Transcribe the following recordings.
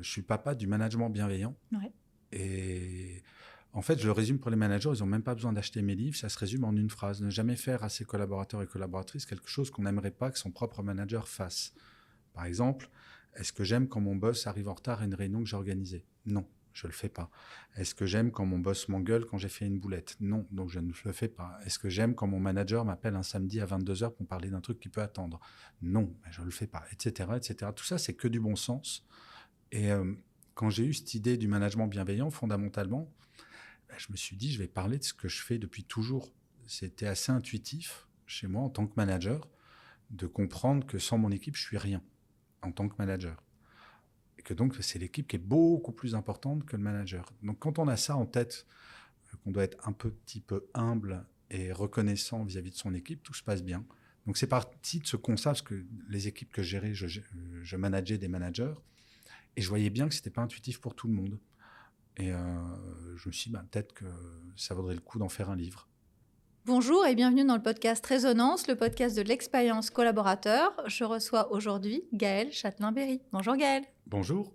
Je suis papa du management bienveillant. Ouais. Et en fait, je le résume pour les managers, ils n'ont même pas besoin d'acheter mes livres. Ça se résume en une phrase. Ne jamais faire à ses collaborateurs et collaboratrices quelque chose qu'on n'aimerait pas que son propre manager fasse. Par exemple, est-ce que j'aime quand mon boss arrive en retard à une réunion que j'ai organisée? Non, je ne le fais pas. Est-ce que j'aime quand mon boss m'engueule quand j'ai fait une boulette? Non, donc je ne le fais pas. Est-ce que j'aime quand mon manager m'appelle un samedi à 22h pour me parler d'un truc qui peut attendre? Non, je ne le fais pas, etc., etc. Tout ça, c'est que du bon sens. Et quand j'ai eu cette idée du management bienveillant, fondamentalement, je me suis dit, je vais parler de ce que je fais depuis toujours. C'était assez intuitif chez moi en tant que manager de comprendre que sans mon équipe, je suis rien en tant que manager. Et que donc, c'est l'équipe qui est beaucoup plus importante que le manager. Donc, quand on a ça en tête, qu'on doit être un petit peu humble et reconnaissant vis-à-vis de son équipe, tout se passe bien. Donc, c'est parti de ce constat, parce que les équipes que je gérais, je manageais des managers, et je voyais bien que ce n'était pas intuitif pour tout le monde. Et je me suis dit, peut-être que ça vaudrait le coup d'en faire un livre. Bonjour et bienvenue dans le podcast Résonance, le podcast de l'expérience collaborateur. Je reçois aujourd'hui Gaël Châtelain-Berry. Bonjour Gaël. Bonjour.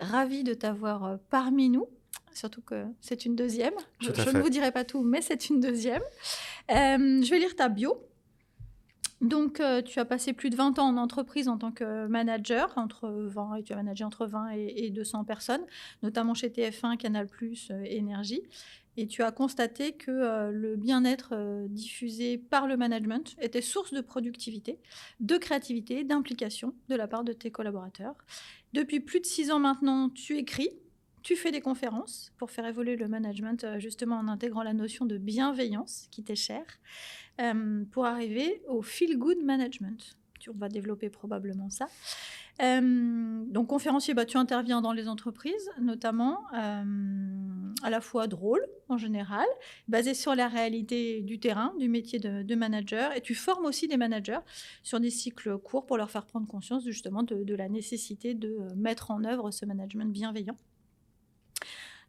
Ravie de t'avoir parmi nous, surtout que c'est une deuxième. Je ne vous dirai pas tout, mais c'est une deuxième. Je vais lire ta bio. Donc, tu as passé plus de 20 ans en entreprise en tant que manager, et tu as managé entre 20 et 200 personnes, notamment chez TF1, Canal+, Énergie. Et tu as constaté que le bien-être diffusé par le management était source de productivité, de créativité, d'implication de la part de tes collaborateurs. Depuis plus de 6 ans maintenant, tu écris, tu fais des conférences pour faire évoluer le management, justement en intégrant la notion de bienveillance qui t'est chère, pour arriver au feel-good management. On va développer probablement ça. Donc, conférencier, tu interviens dans les entreprises, notamment, à la fois drôle, en général, basé sur la réalité du terrain, du métier de manager, et tu formes aussi des managers sur des cycles courts pour leur faire prendre conscience, justement, de la nécessité de mettre en œuvre ce management bienveillant.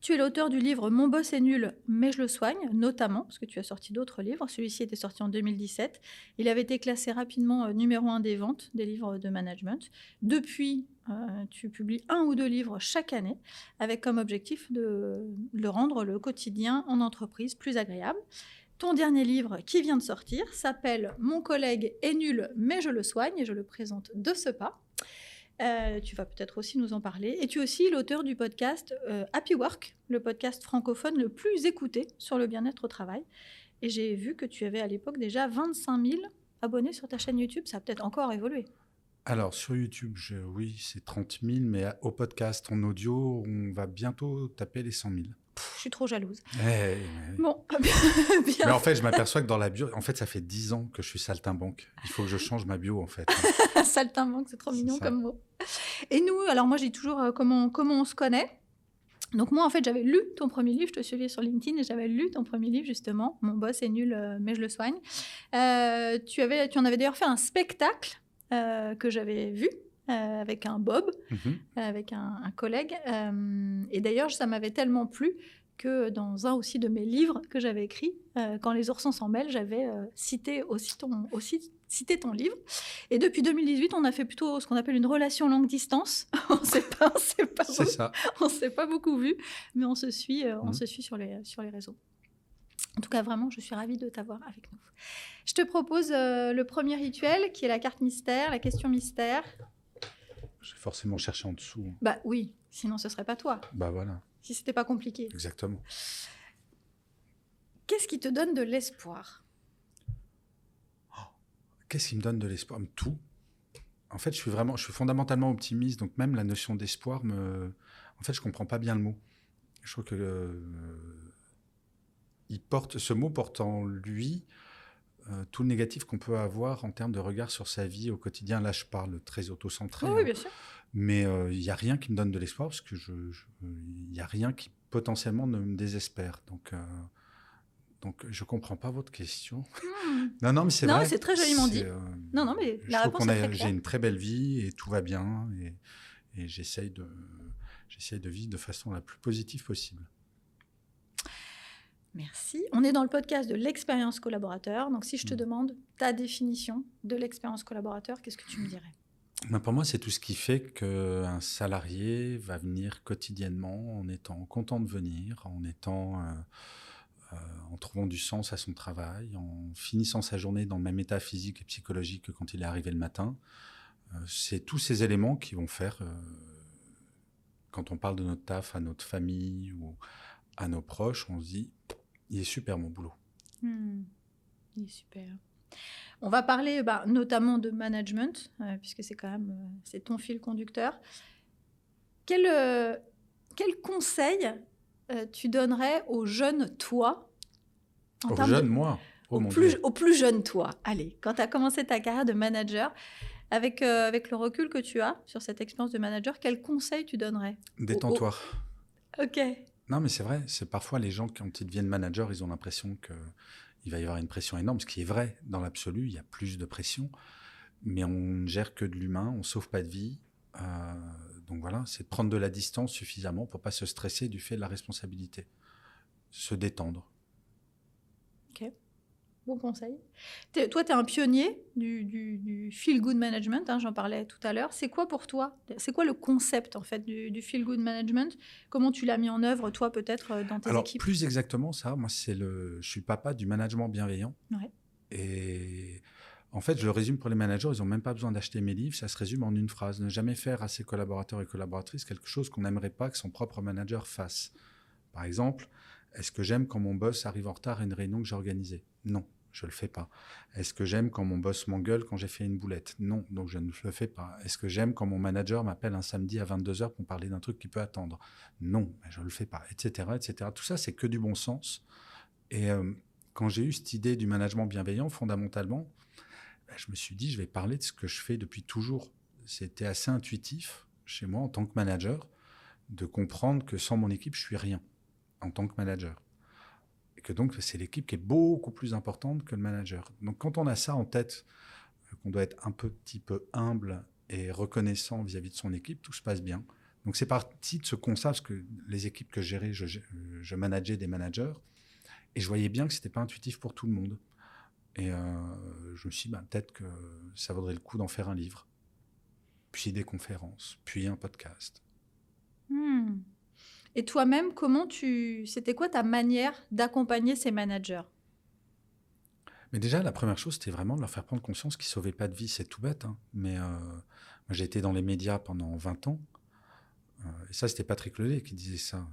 Tu es l'auteur du livre « Mon boss est nul, mais je le soigne », notamment, parce que tu as sorti d'autres livres. Celui-ci était sorti en 2017. Il avait été classé rapidement numéro 1 des ventes des livres de management. Depuis, tu publies 1 ou 2 livres chaque année, avec comme objectif de rendre le quotidien en entreprise plus agréable. Ton dernier livre qui vient de sortir s'appelle « Mon collègue est nul, mais je le soigne » et je le présente de ce pas. Tu vas peut-être aussi nous en parler. Et tu es aussi l'auteur du podcast Happy Work, le podcast francophone le plus écouté sur le bien-être au travail. Et j'ai vu que tu avais à l'époque déjà 25 000 abonnés sur ta chaîne YouTube. Ça a peut-être encore évolué. Alors, sur YouTube, oui, c'est 30 000, mais au podcast, en audio, on va bientôt taper les 100 000. Je suis trop jalouse. Ouais. Bon, bien. Mais en fait, je m'aperçois que dans la bio, en fait, ça fait 10 ans que je suis saltimbanque. Il faut que je change ma bio, en fait. Saltimbanque, c'est trop mignon comme mot. Et nous, alors moi, je dis toujours comment on se connaît. Donc moi, en fait, j'avais lu ton premier livre, je te suivais sur LinkedIn et j'avais lu ton premier livre, justement, « Mon boss est nul, mais je le soigne ». Tu en avais d'ailleurs fait un spectacle que j'avais vu avec un Bob, avec un collègue. Et d'ailleurs, ça m'avait tellement plu que dans un aussi de mes livres que j'avais écrit, quand les oursons s'en mêlent, j'avais cité ton livre. Et depuis 2018, on a fait plutôt ce qu'on appelle une relation longue distance. On s'est pas beaucoup vu, mais on se suit sur les réseaux. En tout cas, vraiment, je suis ravie de t'avoir avec nous. Je te propose le premier rituel, qui est la carte mystère, la question mystère. J'ai forcément cherché en dessous. Bah oui, sinon ce serait pas toi. Bah voilà. Si c'était pas compliqué. Exactement. Qu'est-ce qui te donne de l'espoir ? Qu'est-ce qui me donne de l'espoir ? Tout. En fait, je suis fondamentalement optimiste, donc même la notion d'espoir en fait, je comprends pas bien le mot. Je trouve que ce mot porte en lui tout le négatif qu'on peut avoir en termes de regard sur sa vie au quotidien. Là, je parle très auto-centré. Oui, bien sûr. Mais il n'y a rien qui me donne de l'espoir parce que il n'y a rien qui potentiellement ne me désespère. Donc, je ne comprends pas votre question. Non, mais c'est vrai. Non, c'est très joliment dit. Non, mais la réponse est très claire. J'ai une très belle vie et tout va bien. Et j'essaye de vivre de façon la plus positive possible. Merci. On est dans le podcast de l'expérience collaborateur. Donc, si je te demande ta définition de l'expérience collaborateur, qu'est-ce que tu me dirais ? Pour moi, c'est tout ce qui fait qu'un salarié va venir quotidiennement en étant content de venir, en trouvant du sens à son travail, en finissant sa journée dans le même état physique et psychologique que quand il est arrivé le matin. C'est tous ces éléments qui vont faire, quand on parle de notre taf à notre famille ou à nos proches, on se dit « il est super mon boulot ». Il est super. On va parler notamment de management, puisque c'est quand même c'est ton fil conducteur. Quel conseil tu donnerais au jeune toi Oh mon Dieu. Au plus jeune toi, allez, quand tu as commencé ta carrière de manager, avec le recul que tu as sur cette expérience de manager, quel conseil tu donnerais? Détends-toi. Ok. Non, mais c'est vrai, c'est parfois les gens, quand ils deviennent managers, ils ont l'impression qu'il va y avoir une pression énorme, ce qui est vrai, dans l'absolu, il y a plus de pression, mais on ne gère que de l'humain, on ne sauve pas de vie. Donc voilà, c'est de prendre de la distance suffisamment pour ne pas se stresser du fait de la responsabilité. Se détendre. Ok, bon conseil. Toi, tu es un pionnier du feel-good management, hein, j'en parlais tout à l'heure. C'est quoi pour toi? C'est quoi le concept en fait du feel-good management? Comment tu l'as mis en œuvre, toi, peut-être, dans tes équipes? Plus exactement, ça, moi, je suis papa du management bienveillant. Ouais. Et en fait, je le résume pour les managers, ils n'ont même pas besoin d'acheter mes livres, ça se résume en une phrase. Ne jamais faire à ses collaborateurs et collaboratrices quelque chose qu'on n'aimerait pas que son propre manager fasse. Par exemple, est-ce que j'aime quand mon boss arrive en retard à une réunion que j'ai organisée? Non, je ne le fais pas. Est-ce que j'aime quand mon boss m'engueule quand j'ai fait une boulette? Non, donc je ne le fais pas. Est-ce que j'aime quand mon manager m'appelle un samedi à 22h pour me parler d'un truc qui peut attendre? Non, je ne le fais pas, etc., etc. Tout ça, c'est que du bon sens. Et quand j'ai eu cette idée du management bienveillant, fondamentalement, je me suis dit, je vais parler de ce que je fais depuis toujours. C'était assez intuitif chez moi en tant que manager de comprendre que sans mon équipe, je suis rien en tant que manager. Et que donc, c'est l'équipe qui est beaucoup plus importante que le manager. Donc, quand on a ça en tête, qu'on doit être un petit peu humble et reconnaissant vis-à-vis de son équipe, tout se passe bien. Donc, c'est parti de ce constat, parce que les équipes que je gérais, je manageais des managers, et je voyais bien que ce n'était pas intuitif pour tout le monde. Et je me suis dit, peut-être que ça vaudrait le coup d'en faire un livre, puis des conférences, puis un podcast. Et toi-même, c'était quoi ta manière d'accompagner ces managers? Mais déjà, la première chose, c'était vraiment de leur faire prendre conscience qu'ils ne sauvaient pas de vie. C'est tout bête, hein. Mais moi, j'ai été dans les médias pendant 20 ans. Et ça, c'était Patrick Lelay qui disait ça.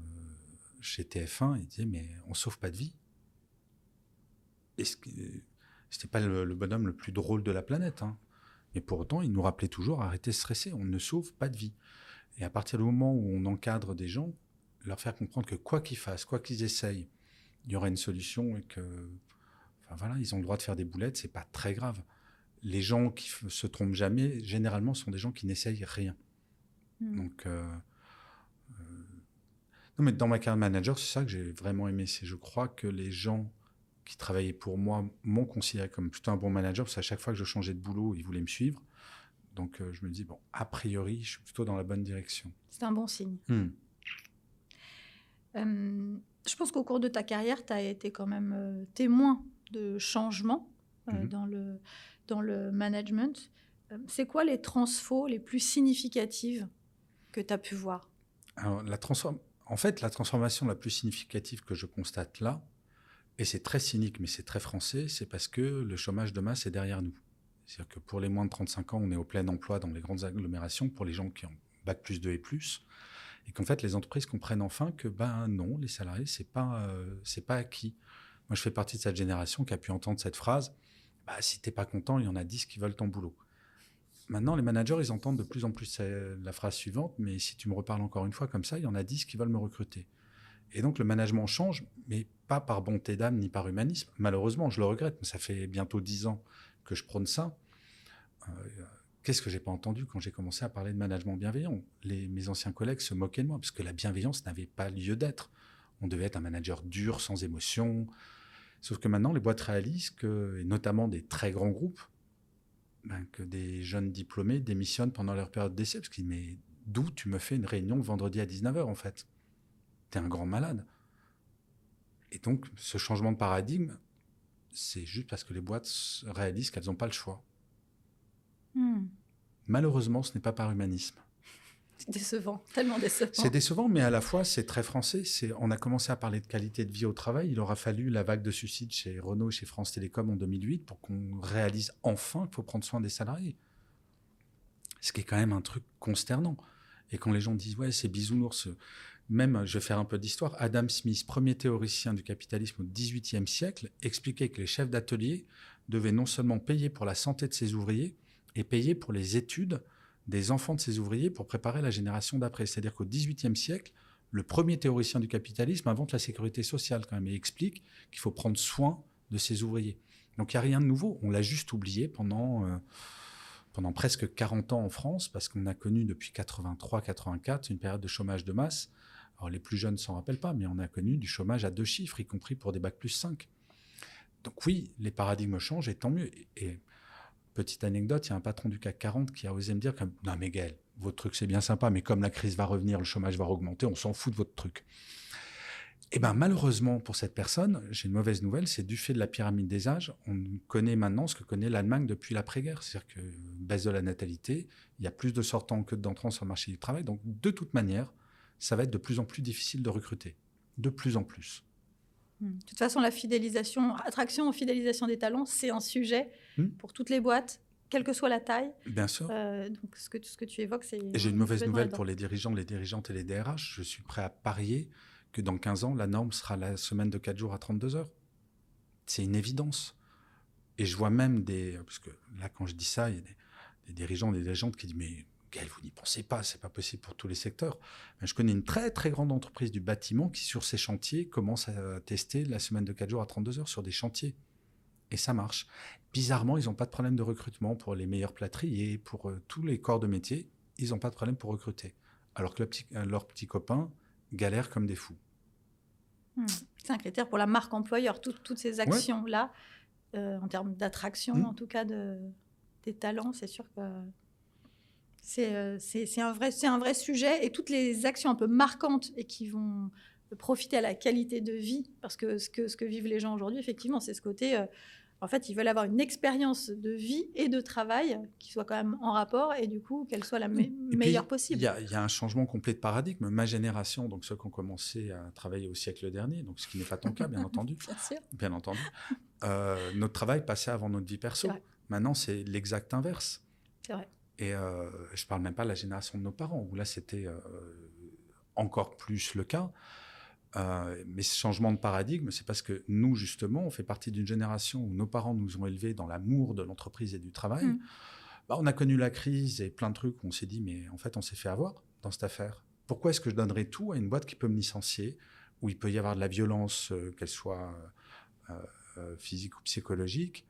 Chez TF1, il disait, mais on ne sauve pas de vie. Et c'était pas le bonhomme le plus drôle de la planète, hein. Mais pour autant, il nous rappelait toujours, arrêtez de stresser, on ne sauve pas de vie. Et à partir du moment où on encadre des gens, leur faire comprendre que quoi qu'ils fassent, quoi qu'ils essayent, il y aura une solution et que, enfin voilà, ils ont le droit de faire des boulettes, c'est pas très grave. Les gens qui se trompent jamais, généralement, sont des gens qui n'essayent rien. Donc, non, mais dans ma carrière de manager, c'est ça que j'ai vraiment aimé. Je crois que les gens qui travaillaient pour moi m'ont considéré comme plutôt un bon manager, parce qu'à chaque fois que je changeais de boulot, ils voulaient me suivre. Donc, je me dis, bon, a priori, je suis plutôt dans la bonne direction. C'est un bon signe. Je pense qu'au cours de ta carrière, tu as été quand même témoin de changements dans le management. C'est quoi les transfos les plus significatives que tu as pu voir? Alors, en fait, la transformation la plus significative que je constate là, et c'est très cynique, mais c'est très français, c'est parce que le chômage de masse est derrière nous. C'est-à-dire que pour les moins de 35 ans, on est au plein emploi dans les grandes agglomérations, pour les gens qui ont Bac+2 et plus, et qu'en fait, les entreprises comprennent enfin que, non, les salariés, c'est pas acquis. Moi, je fais partie de cette génération qui a pu entendre cette phrase, si t'es pas content, il y en a 10 qui veulent ton boulot. Maintenant, les managers, ils entendent de plus en plus la phrase suivante, mais si tu me reparles encore une fois comme ça, il y en a 10 qui veulent me recruter. Et donc, le management change, mais pas par bonté d'âme ni par humanisme. Malheureusement, je le regrette, mais ça fait bientôt 10 ans que je prône ça. Qu'est-ce que j'ai pas entendu quand j'ai commencé à parler de management bienveillant? Mes anciens collègues se moquaient de moi, parce que la bienveillance n'avait pas lieu d'être. On devait être un manager dur, sans émotion. Sauf que maintenant, les boîtes réalisent et notamment des très grands groupes, que des jeunes diplômés démissionnent pendant leur période d'essai, parce qu'ils disent, mais d'où tu me fais une réunion le vendredi à 19h, en fait? T'es un grand malade. Et donc, ce changement de paradigme, c'est juste parce que les boîtes réalisent qu'elles n'ont pas le choix. Malheureusement, ce n'est pas par humanisme. C'est décevant, tellement décevant. C'est décevant, mais à la fois, c'est très français. On a commencé à parler de qualité de vie au travail. Il aura fallu la vague de suicides chez Renault et chez France Télécom en 2008 pour qu'on réalise enfin qu'il faut prendre soin des salariés. Ce qui est quand même un truc consternant. Et quand les gens disent « ouais, c'est bisounours », même, je vais faire un peu d'histoire, Adam Smith, premier théoricien du capitalisme au XVIIIe siècle, expliquait que les chefs d'atelier devaient non seulement payer pour la santé de ses ouvriers, et payer pour les études des enfants de ses ouvriers pour préparer la génération d'après. C'est-à-dire qu'au XVIIIe siècle, le premier théoricien du capitalisme invente la sécurité sociale quand même et explique qu'il faut prendre soin de ses ouvriers. Donc il n'y a rien de nouveau. On l'a juste oublié pendant presque 40 ans en France parce qu'on a connu depuis 83-84 une période de chômage de masse. Alors les plus jeunes ne s'en rappellent pas, mais on a connu du chômage à 2 chiffres, y compris pour des bac+5. Donc oui, les paradigmes changent et tant mieux. Et petite anecdote, il y a un patron du CAC 40 qui a osé me dire que « Non mais Gaël, votre truc c'est bien sympa, mais comme la crise va revenir, le chômage va augmenter, on s'en fout de votre truc. » Eh bien malheureusement pour cette personne, j'ai une mauvaise nouvelle, c'est du fait de la pyramide des âges, on connaît maintenant ce que connaît l'Allemagne depuis l'après-guerre. C'est-à-dire que baisse de la natalité, il y a plus de sortants que d'entrants sur le marché du travail. Donc de toute manière, ça va être de plus en plus difficile de recruter. De plus en plus. De toute façon, la attraction ou fidélisation des talents, c'est un sujet pour toutes les boîtes, quelle que soit la taille. Bien sûr. Donc, ce que tu évoques, c'est... Et j'ai une mauvaise nouvelle pour les dirigeants, les dirigeantes et les DRH. Je suis prêt à parier que dans 15 ans, la norme sera la semaine de 4 jours à 32 heures. C'est une évidence. Et je vois même parce que là, quand je dis ça, il y a des dirigeants, des dirigeantes qui disent « Mais Gaël, vous n'y pensez pas, c'est pas possible pour tous les secteurs. » Je connais une très, très grande entreprise du bâtiment qui, sur ses chantiers, commence à tester la semaine de 4 jours à 32 heures sur des chantiers. Et ça marche. Bizarrement, ils n'ont pas de problème de recrutement pour les meilleurs plâtriers, pour tous les corps de métier. Ils n'ont pas de problème pour recruter. Alors que leurs petits copains galèrent comme des fous. C'est un critère pour la marque employeur. Toutes ces actions-là, en termes d'attraction, en tout cas des talents, c'est sûr que... C'est un vrai sujet, et toutes les actions un peu marquantes et qui vont profiter à la qualité de vie, parce que ce que vivent les gens aujourd'hui, effectivement, c'est ce côté, en fait, ils veulent avoir une expérience de vie et de travail qui soit quand même en rapport, et du coup, qu'elle soit la meilleure possible. Il y a un changement complet de paradigme. Ma génération, donc ceux qui ont commencé à travailler au siècle dernier, donc ce qui n'est pas ton cas, bien entendu. Bien entendu. Notre travail passait avant notre vie perso. Maintenant, c'est l'exact inverse. C'est vrai. Et je ne parle même pas de la génération de nos parents, où là, c'était encore plus le cas. Mais ce changement de paradigme, c'est parce que nous, justement, on fait partie d'une génération où nos parents nous ont élevés dans l'amour de l'entreprise et du travail. On a connu la crise et plein de trucs où on s'est dit, mais en fait, on s'est fait avoir dans cette affaire. Pourquoi est-ce que je donnerais tout à une boîte qui peut me licencier, où il peut y avoir de la violence, qu'elle soit physique ou psychologique?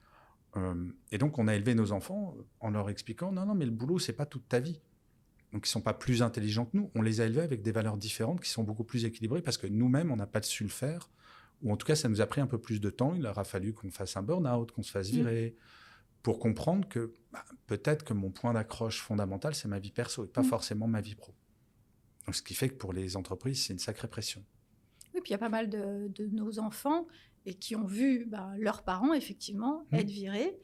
Et donc, on a élevé nos enfants en leur expliquant « Non, mais le boulot, c'est pas toute ta vie. » Donc, ils ne sont pas plus intelligents que nous. On les a élevés avec des valeurs différentes qui sont beaucoup plus équilibrées parce que nous-mêmes, on n'a pas su le faire. Ou en tout cas, ça nous a pris un peu plus de temps. Il leur a fallu qu'on fasse un burn-out, qu'on se fasse virer, pour comprendre que peut-être que mon point d'accroche fondamental, c'est ma vie perso et pas forcément ma vie pro. Donc, ce qui fait que pour les entreprises, c'est une sacrée pression. Oui, puis il y a pas mal de nos enfants et qui ont vu leurs parents, effectivement, être virés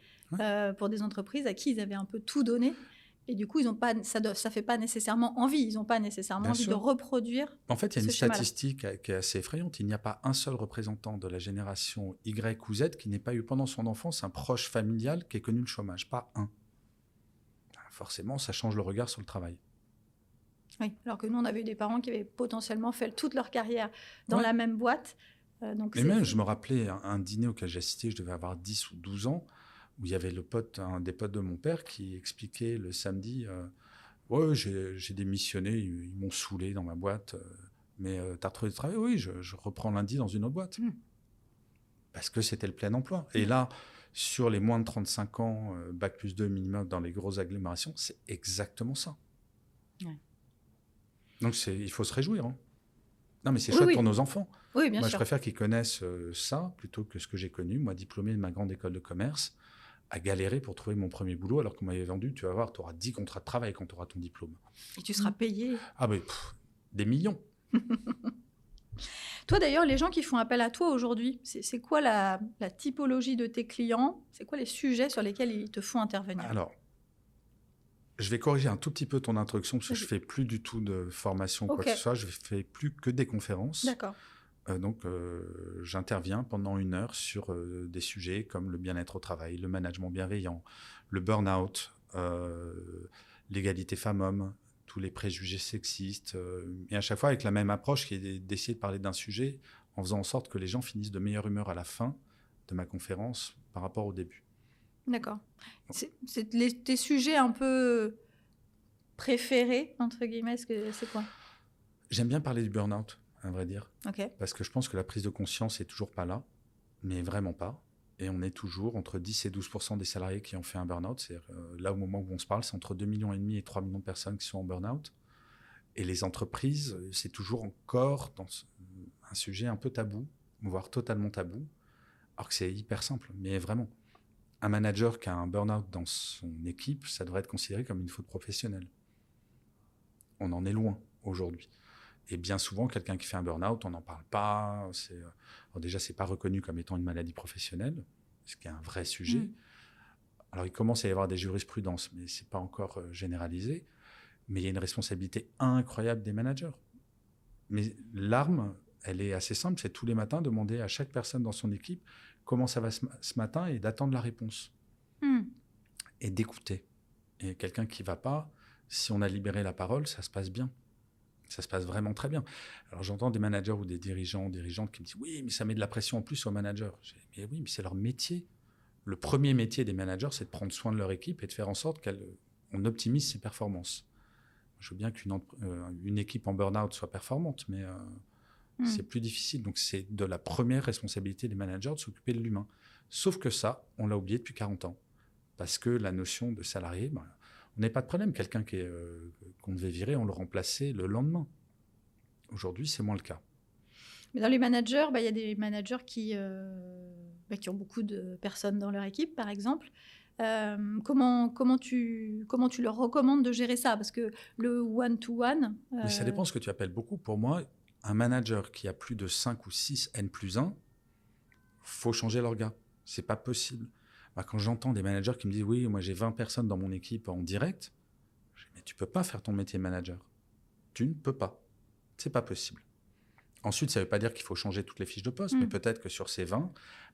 pour des entreprises à qui ils avaient un peu tout donné. Et du coup, ça ne fait pas nécessairement envie. Ils n'ont pas nécessairement envie de reproduire. En fait, il y a une statistique qui est assez effrayante. Il n'y a pas un seul représentant de la génération Y ou Z qui n'ait pas eu pendant son enfance un proche familial qui ait connu le chômage. Pas un. Forcément, ça change le regard sur le travail. Oui, alors que nous, on avait eu des parents qui avaient potentiellement fait toute leur carrière dans la même boîte. Et même, je me rappelais un dîner auquel j'ai assisté, je devais avoir 10 ou 12 ans, où il y avait un des potes de mon père qui expliquait le samedi « Ouais, j'ai démissionné, ils m'ont saoulé dans ma boîte, mais t'as retrouvé du travail ? Oui, je reprends lundi dans une autre boîte. » Parce que c'était le plein emploi. Et là, sur les moins de 35 ans, Bac+2 minimum dans les grosses agglomérations, c'est exactement ça. Ouais. Donc, il faut se réjouir. Non, mais c'est chouette pour nos enfants. Oui, bien sûr. Moi, je préfère qu'ils connaissent ça plutôt que ce que j'ai connu. Moi, diplômé de ma grande école de commerce, à galérer pour trouver mon premier boulot, alors qu'on m'avait vendu, tu vas voir, tu auras 10 contrats de travail quand tu auras ton diplôme. Et tu seras payé. Ah, mais des millions. Toi, d'ailleurs, les gens qui font appel à toi aujourd'hui, c'est quoi la typologie de tes clients? C'est quoi les sujets sur lesquels ils te font intervenir? Alors, Je vais corriger un tout petit peu ton introduction parce que je ne fais plus du tout de formation ou quoi que ce soit. Je ne fais plus que des conférences. D'accord. Donc, j'interviens pendant 1 heure sur des sujets comme le bien-être au travail, le management bienveillant, le burn-out, l'égalité femmes-hommes, tous les préjugés sexistes. Et à chaque fois avec la même approche qui est d'essayer de parler d'un sujet en faisant en sorte que les gens finissent de meilleure humeur à la fin de ma conférence par rapport au début. D'accord. C'est tes sujets un peu préférés, entre guillemets, c'est quoi? J'aime bien parler du burn-out, à vrai dire. Okay. Parce que je pense que la prise de conscience n'est toujours pas là, mais vraiment pas. Et on est toujours entre 10 et 12% des salariés qui ont fait un burn-out. C'est-à-dire, là, au moment où on se parle, c'est entre 2,5 millions et 3 millions de personnes qui sont en burn-out. Et les entreprises, c'est toujours encore un sujet un peu tabou, voire totalement tabou, alors que c'est hyper simple, mais vraiment. Un manager qui a un burn-out dans son équipe, ça devrait être considéré comme une faute professionnelle. On en est loin aujourd'hui. Et bien souvent, quelqu'un qui fait un burn-out, on n'en parle pas. Alors déjà, ce n'est pas reconnu comme étant une maladie professionnelle, ce qui est un vrai sujet. Alors, il commence à y avoir des jurisprudences, mais ce n'est pas encore généralisé. Mais il y a une responsabilité incroyable des managers. Mais l'arme, elle est assez simple, c'est tous les matins demander à chaque personne dans son équipe comment ça va ce matin et d'attendre la réponse. Et d'écouter. Et quelqu'un qui ne va pas, si on a libéré la parole, ça se passe bien. Ça se passe vraiment très bien. Alors j'entends des managers ou des dirigeants, dirigeantes qui me disent « Oui, mais ça met de la pression en plus aux managers. » Mais oui, mais c'est leur métier. Le premier métier des managers, c'est de prendre soin de leur équipe et de faire en sorte qu'on optimise ses performances. Je veux bien qu'une équipe en burn-out soit performante, mais c'est plus difficile. Donc c'est de la première responsabilité des managers de s'occuper de l'humain. Sauf que ça, on l'a oublié depuis 40 ans. Parce que la notion de salarié, on n'a pas de problème. Quelqu'un qu'on devait virer, on le remplaçait le lendemain. Aujourd'hui, c'est moins le cas. Mais dans les managers, y a des managers qui ont beaucoup de personnes dans leur équipe, par exemple. Comment tu leur recommandes de gérer ça? Parce que le one-to-one... Mais ça dépend de ce que tu appelles beaucoup. Pour moi, un manager qui a plus de 5 ou 6 N+1, il faut changer l'orga. Ce n'est pas possible. Quand j'entends des managers qui me disent « Oui, moi j'ai 20 personnes dans mon équipe en direct », je dis « Mais tu ne peux pas faire ton métier de manager. Tu ne peux pas. Ce n'est pas possible. » Ensuite, ça ne veut pas dire qu'il faut changer toutes les fiches de poste, mais peut-être que sur ces 20,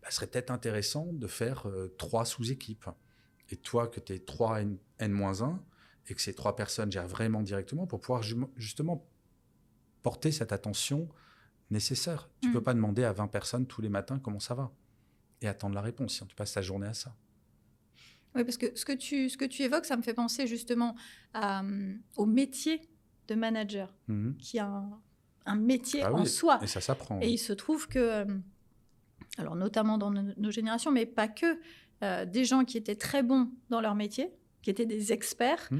ce serait peut-être intéressant de faire 3 sous-équipes. Et toi, que tu es 3 N-1 et que ces 3 personnes gèrent vraiment directement pour pouvoir justement porter cette attention nécessaire. Tu ne peux pas demander à 20 personnes tous les matins comment ça va et attendre la réponse si tu passes ta journée à ça. Oui, parce que ce que tu évoques, ça me fait penser justement au métier de manager, qui a un métier en soi. Et ça s'apprend. Et il se trouve que, alors notamment dans nos générations, mais pas que, des gens qui étaient très bons dans leur métier, qui étaient des experts,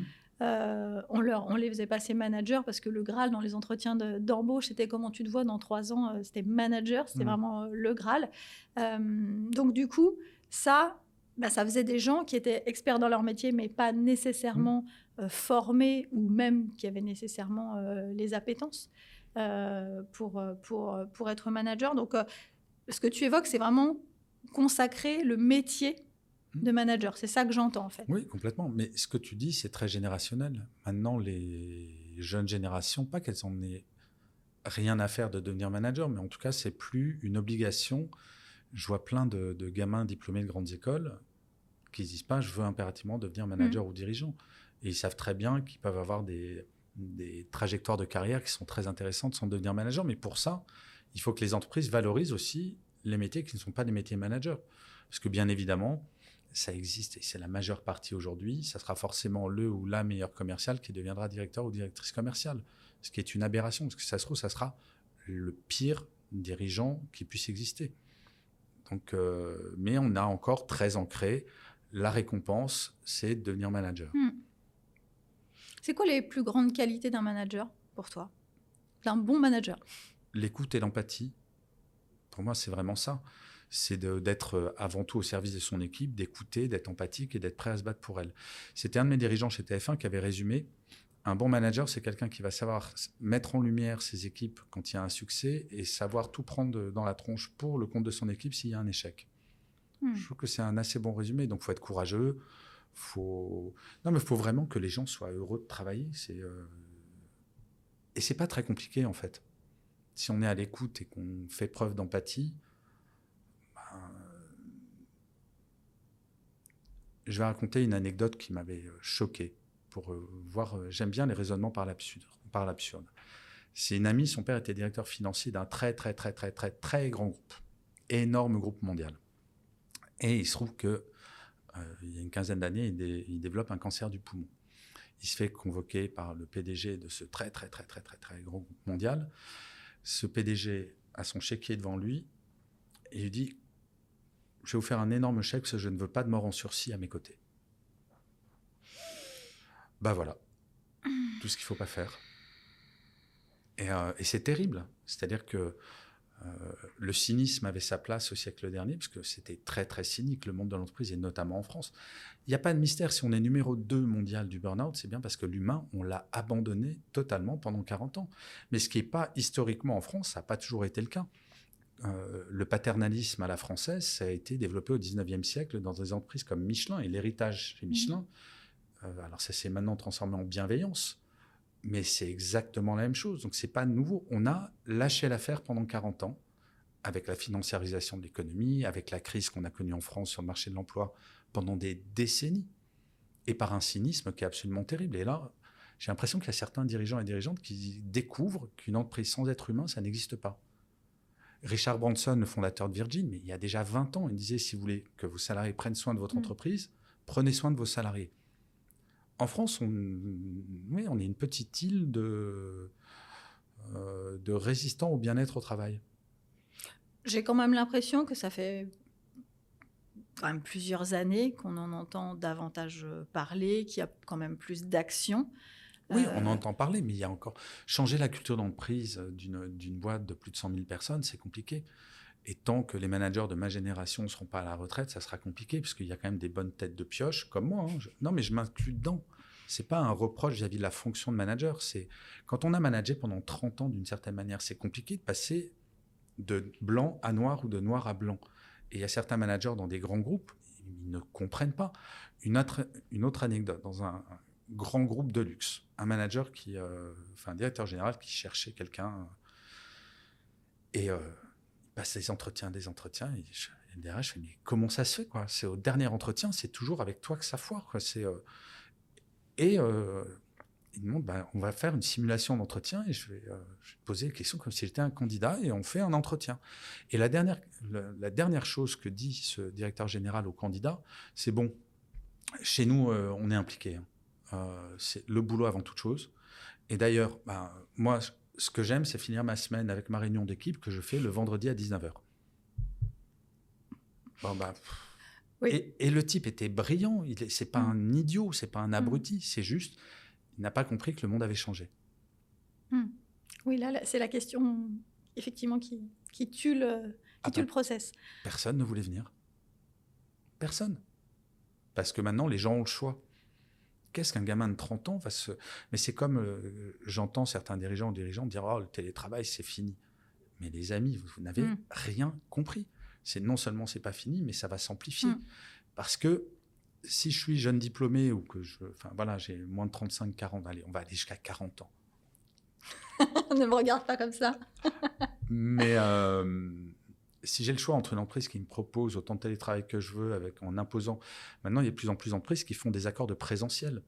on les faisait passer managers parce que le Graal dans les entretiens d'embauche, c'était comment tu te vois dans 3 ans, c'était manager, c'était vraiment le Graal. Donc du coup, ça faisait des gens qui étaient experts dans leur métier, mais pas nécessairement formés ou même qui avaient nécessairement les appétences pour être manager. Donc, ce que tu évoques, c'est vraiment consacrer le métier de manager. C'est ça que j'entends, en fait. Oui, complètement. Mais ce que tu dis, c'est très générationnel. Maintenant, les jeunes générations, pas qu'elles en aient rien à faire de devenir manager, mais en tout cas, c'est plus une obligation. Je vois plein de gamins diplômés de grandes écoles qui ne disent pas « je veux impérativement devenir manager ou dirigeant ». Et ils savent très bien qu'ils peuvent avoir des trajectoires de carrière qui sont très intéressantes sans devenir manager. Mais pour ça, il faut que les entreprises valorisent aussi les métiers qui ne sont pas des métiers managers. Parce que bien évidemment, ça existe et c'est la majeure partie aujourd'hui. Ça sera forcément le ou la meilleure commerciale qui deviendra directeur ou directrice commerciale. Ce qui est une aberration. Parce que ça se trouve, ça sera le pire dirigeant qui puisse exister. Donc, mais on a encore très ancré la récompense, c'est de devenir manager. C'est quoi les plus grandes qualités d'un manager pour toi? D'un bon manager? L'écoute et l'empathie. Pour moi, c'est vraiment ça. C'est d'être avant tout au service de son équipe, d'écouter, d'être empathique et d'être prêt à se battre pour elle. C'était un de mes dirigeants chez TF1 qui avait résumé « Un bon manager, c'est quelqu'un qui va savoir mettre en lumière ses équipes quand il y a un succès et savoir tout prendre dans la tronche pour le compte de son équipe s'il y a un échec. » Je trouve que c'est un assez bon résumé. Donc, il faut être courageux, Non, mais il faut vraiment que les gens soient heureux de travailler. Et c'est pas très compliqué, en fait. Si on est à l'écoute et qu'on fait preuve d'empathie, je vais raconter une anecdote qui m'avait choqué pour voir. J'aime bien les raisonnements par l'absurde. C'est une amie, son père était directeur financier d'un très grand groupe, énorme groupe mondial. Et il se trouve que il y a une quinzaine d'années, il développe un cancer du poumon. Il se fait convoquer par le PDG de ce très grand groupe mondial. Ce PDG a son chéquier devant lui et il lui dit « Je vais vous faire un énorme chèque parce que je ne veux pas de mort en sursis à mes côtés. » Ben voilà, tout ce qu'il ne faut pas faire. Et c'est terrible. C'est-à-dire que le cynisme avait sa place au siècle dernier, parce que c'était très cynique, le monde de l'entreprise, et notamment en France. Il n'y a pas de mystère, si on est numéro 2 mondial du burn-out, c'est bien parce que l'humain, on l'a abandonné totalement pendant 40 ans. Mais ce qui n'est pas historiquement en France, ça n'a pas toujours été le cas. Le paternalisme à la française, ça a été développé au 19e siècle dans des entreprises comme Michelin, et l'héritage chez Michelin, alors ça s'est maintenant transformé en bienveillance, mais c'est exactement la même chose. Donc, ce n'est pas nouveau. On a lâché l'affaire pendant 40 ans, avec la financiarisation de l'économie, avec la crise qu'on a connue en France sur le marché de l'emploi pendant des décennies, et par un cynisme qui est absolument terrible. Et là, j'ai l'impression qu'il y a certains dirigeants et dirigeantes qui découvrent qu'une entreprise sans être humain, ça n'existe pas. Richard Branson, le fondateur de Virgin, mais il y a déjà 20 ans, il disait, si vous voulez que vos salariés prennent soin de votre entreprise, prenez soin de vos salariés. En France, on est une petite île de résistants au bien-être au travail. J'ai quand même l'impression que ça fait quand même plusieurs années qu'on en entend davantage parler, qu'il y a quand même plus d'action. Oui, on entend parler, mais il y a encore... Changer la culture d'entreprise d'une boîte de plus de 100 000 personnes, c'est compliqué. Et tant que les managers de ma génération ne seront pas à la retraite, ça sera compliqué, parce qu'il y a quand même des bonnes têtes de pioche, comme moi. Non, mais je m'inclus dedans. Ce n'est pas un reproche vis-à-vis de la fonction de manager. Quand on a managé pendant 30 ans, d'une certaine manière, c'est compliqué de passer de blanc à noir ou de noir à blanc. Et il y a certains managers dans des grands groupes, ils ne comprennent pas. Une autre anecdote, dans un grand groupe de luxe, un manager un directeur général qui cherchait quelqu'un et il passe des entretiens et le DRH, je fais, mais comment ça se fait, quoi? C'est au dernier entretien, c'est toujours avec toi que ça foire, quoi. Il me demande, on va faire une simulation d'entretien et je vais poser des questions comme si j'étais un candidat et on fait un entretien. Et la dernière chose que dit ce directeur général au candidat, c'est bon, chez nous, on est impliqué. C'est le boulot avant toute chose. Et d'ailleurs, moi, ce que j'aime, c'est finir ma semaine avec ma réunion d'équipe que je fais le vendredi à 19h. Oui. Et le type était brillant. C'est pas un idiot, c'est pas un abruti. C'est juste, il n'a pas compris que le monde avait changé. Oui, là, c'est la question, effectivement, qui tue le process. Personne ne voulait venir. Personne. Parce que maintenant, les gens ont le choix. Qu'est-ce qu'un gamin de 30 ans va se... Mais c'est comme, j'entends certains dirigeants ou dirigeantes dire « Oh, le télétravail, c'est fini ». Mais les amis, vous n'avez rien compris. Non seulement c'est pas fini, mais ça va s'amplifier. Parce que si je suis jeune diplômé ou que j'ai moins de 35, 40, allez, on va aller jusqu'à 40 ans. Ne me regarde pas comme ça. Mais si j'ai le choix entre une entreprise qui me propose autant de télétravail que je veux, en imposant... Maintenant, il y a de plus en plus d'entreprises qui font des accords de présentiel.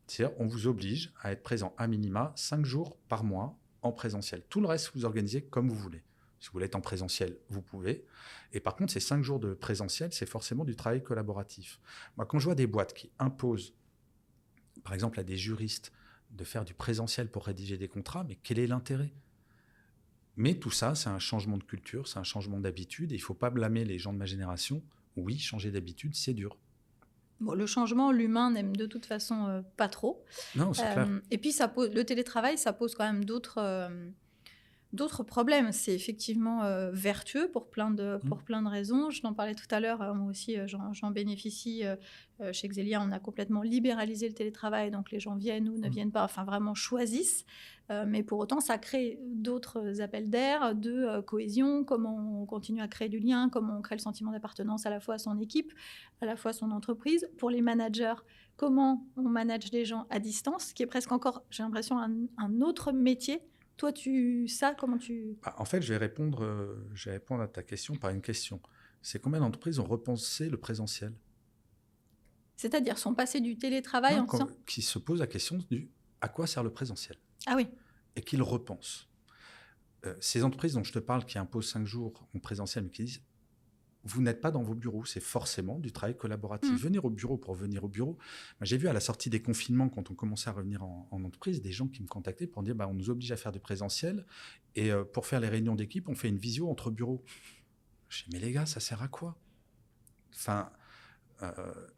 C'est-à-dire, on vous oblige à être présent à minima 5 jours par mois en présentiel. Tout le reste, vous organisez comme vous voulez. Si vous voulez être en présentiel, vous pouvez. Et par contre, ces 5 jours de présentiel, c'est forcément du travail collaboratif. Moi, quand je vois des boîtes qui imposent, par exemple, à des juristes de faire du présentiel pour rédiger des contrats, mais quel est l'intérêt ? Mais tout ça, c'est un changement de culture, c'est un changement d'habitude. Et il ne faut pas blâmer les gens de ma génération. Oui, changer d'habitude, c'est dur. Bon, le changement, l'humain n'aime de toute façon pas trop. Non, c'est clair. Et puis, le télétravail, ça pose quand même d'autres d'autres problèmes. C'est effectivement vertueux pour plein de raisons. Je t'en parlais tout à l'heure, moi aussi j'en bénéficie. Chez Xelia, on a complètement libéralisé le télétravail, donc les gens viennent ou ne viennent pas, enfin vraiment choisissent. Mais pour autant, ça crée d'autres appels d'air, de cohésion, comment on continue à créer du lien, comment on crée le sentiment d'appartenance à la fois à son équipe, à la fois à son entreprise. Pour les managers, comment on manage des gens à distance, qui est presque encore, j'ai l'impression, un autre métier. Toi, comment tu... En fait, je vais répondre à ta question par une question. C'est combien d'entreprises ont repensé le présentiel ? C'est-à-dire sont passés du télétravail qui se posent la question du à quoi sert le présentiel ? Ah oui. Et qui le repensent. Ces entreprises dont je te parle qui imposent 5 jours en présentiel, mais qui disent vous n'êtes pas dans vos bureaux, c'est forcément du travail collaboratif. Venir au bureau pour venir au bureau. J'ai vu à la sortie des confinements, quand on commençait à revenir en entreprise, des gens qui me contactaient pour dire on nous oblige à faire du présentiel et pour faire les réunions d'équipe, on fait une visio entre bureaux. Je dis mais les gars, ça sert à quoi ?